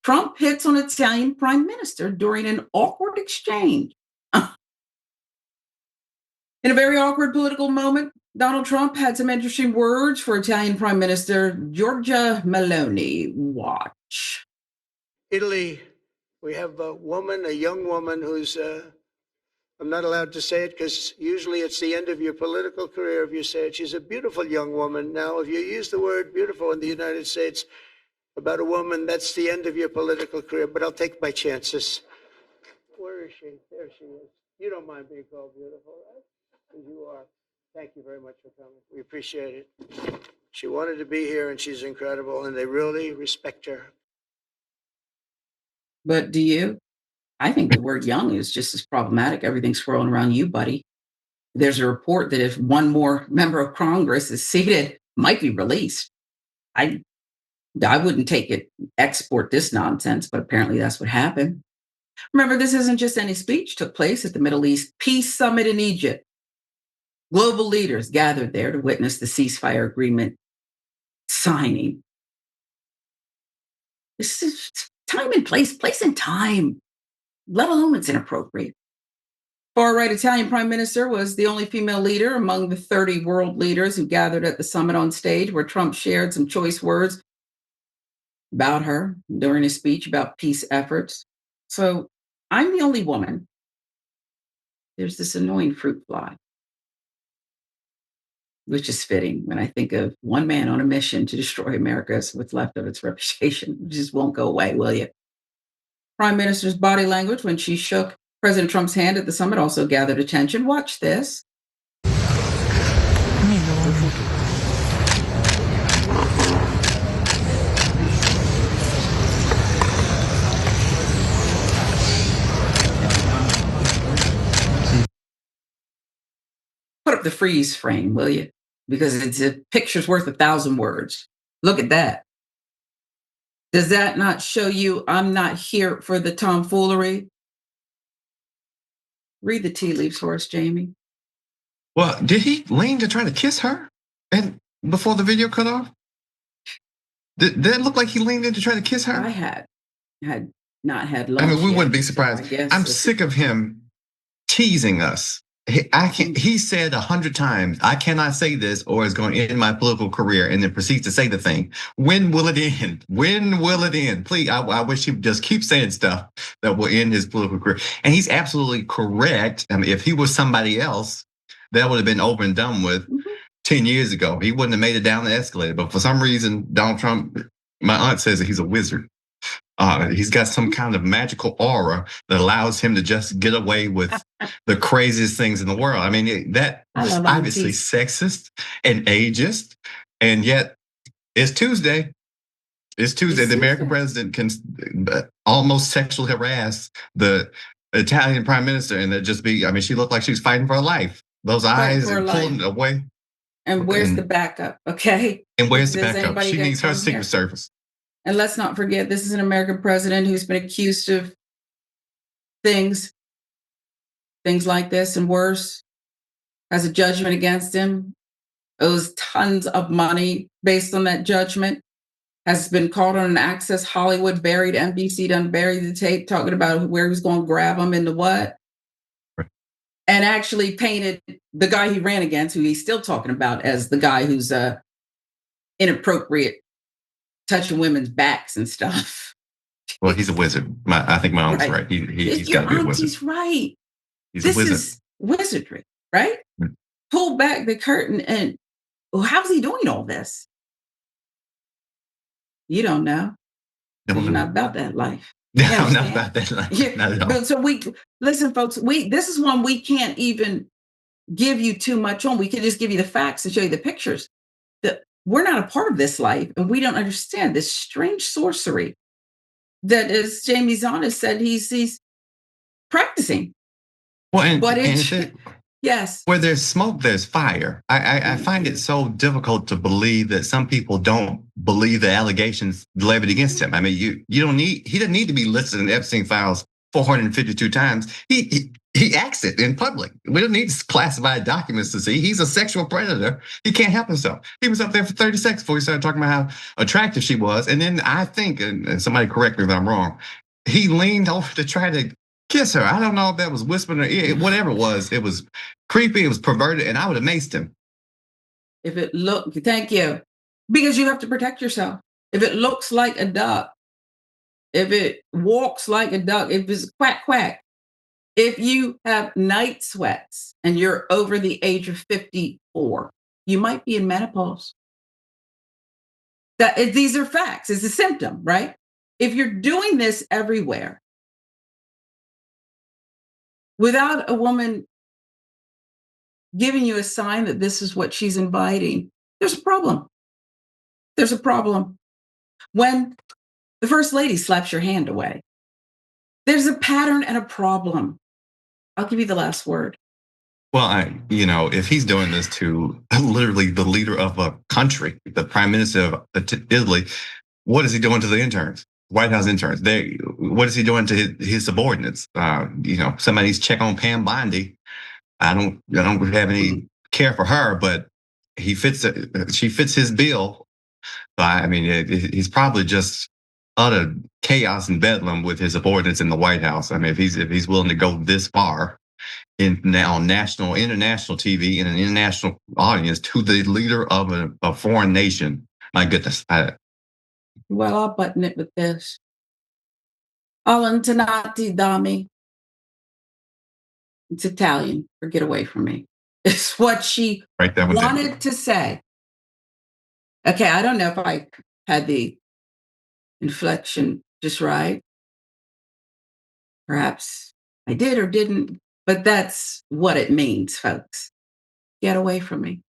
Trump hits on Italian prime minister during an awkward exchange. In a very awkward political moment, Donald Trump had some interesting words for Italian Prime Minister Giorgia Meloni. Watch. Italy, we have a young woman who's, I'm not allowed to say it because usually it's the end of your political career if you say it. She's a beautiful young woman. Now, if you use the word beautiful in the United States about a woman, that's the end of your political career, but I'll take my chances. Where is she? There she is. You don't mind being called beautiful, right? You are. Thank you very much for coming. We appreciate it. She wanted to be here and she's incredible and they really respect her. But do you? I think the word young is just as problematic. Everything's swirling around you, buddy. There's a report that if one more member of Congress is seated, might be released. I wouldn't take it, export this nonsense, but apparently that's what happened. Remember, this isn't just any speech. Took place at the Middle East Peace Summit in Egypt. Global leaders gathered there to witness the ceasefire agreement signing. This is time and place and time, let alone it's inappropriate. Far-right Italian prime minister was the only female leader among the 30 world leaders who gathered at the summit on stage, where Trump shared some choice words about her during his speech about peace efforts. So I'm the only woman. There's this annoying fruit fly, which is fitting when I think of one man on a mission to destroy America's what's left of its reputation. It just won't go away, will you? Prime Minister's body language when she shook President Trump's hand at the summit also gathered attention. Watch this. Put up the freeze frame, will you? Because it's a picture's worth 1,000 words. Look at that. Does that not show you I'm not here for the tomfoolery? Read the tea leaves for us, Jamie. Well, did he lean to try to kiss her and before the video cut off? Did it look like he leaned in to try to kiss her? I had not had lunch. I mean, we yet, wouldn't be surprised. so I'm sick of him teasing us. He said 100 times, I cannot say this or it's going to end my political career, and then proceeds to say the thing. When will it end? When will it end? Please, I wish he would just keep saying stuff that will end his political career. And he's absolutely correct. I mean, if he was somebody else, that would have been over and done with 10 years ago. He wouldn't have made it down the escalator. But for some reason, Donald Trump, my aunt says that he's a wizard. He's got some kind of magical aura that allows him to just get away with the craziest things in the world. I mean, that is obviously sexist and ageist, and yet it's Tuesday. It's Tuesday. The American president can almost sexually harass the Italian prime minister, and that just be, I mean, she looked like she was fighting for her life. Those eyes are pulling away. And where's the backup, okay? And where's the backup? She needs her Secret Service. And let's not forget, this is an American president who's been accused of things like this and worse, has a judgment against him, owes tons of money based on that judgment, has been caught on an Access Hollywood buried, NBC done buried the tape talking about where he's going to grab him into what. Right. And actually painted the guy he ran against, who he's still talking about as the guy who's inappropriate, touching women's backs and stuff. Well, he's a wizard. I think my aunt's right. He's got to be a wizard. He's right. He's this a wizard. Is wizardry, right? Pull back the curtain and how's he doing all this? You don't know. You're not about that life. No, I'm not about that life. Not at all. But so listen, folks, this is one we can't even give you too much on. We can just give you the facts and show you the pictures. We're not a part of this life, and we don't understand this strange sorcery that, as Jamie Zahn has said, he's practicing. Well, yes. Where there's smoke, there's fire. I find it so difficult to believe that some people don't believe the allegations levied against him. I mean, he doesn't need to be listed in Epstein files 452 times. He acts it in public. We don't need classified documents to see. He's a sexual predator. He can't help himself. He was up there for 30 seconds before he started talking about how attractive she was. And then I think, and somebody correct me if I'm wrong, he leaned over to try to kiss her. I don't know if that was whispering or whatever it was creepy, it was perverted, and I would have maced him. If it look, thank you, because you have to protect yourself. If it looks like a duck, if it walks like a duck, if it's quack quack, if you have night sweats and you're over the age of 54, you might be in menopause. These are facts. It's a symptom, right? If you're doing this everywhere without a woman giving you a sign that this is what she's inviting, there's a problem. There's a problem. When the first lady slaps your hand away, there's a pattern and a problem. I'll give you the last word. Well, if he's doing this to literally the leader of a country, the prime minister of Italy, what is he doing to the interns? White House interns. What is he doing to his subordinates? Somebody's check on Pam Bondi. I don't have any care for her, but she fits his bill. I mean, he's probably just utter chaos and bedlam with his subordinates in the White House. I mean, if he's willing to go this far on international TV in an international audience to the leader of a foreign nation, my goodness. Well, I'll button it with this. Allontanati dami. It's Italian for get away from me. It's what she wanted to say. Okay, I don't know if I had the inflection just right. Perhaps I did or didn't, but that's what it means, folks. Get away from me.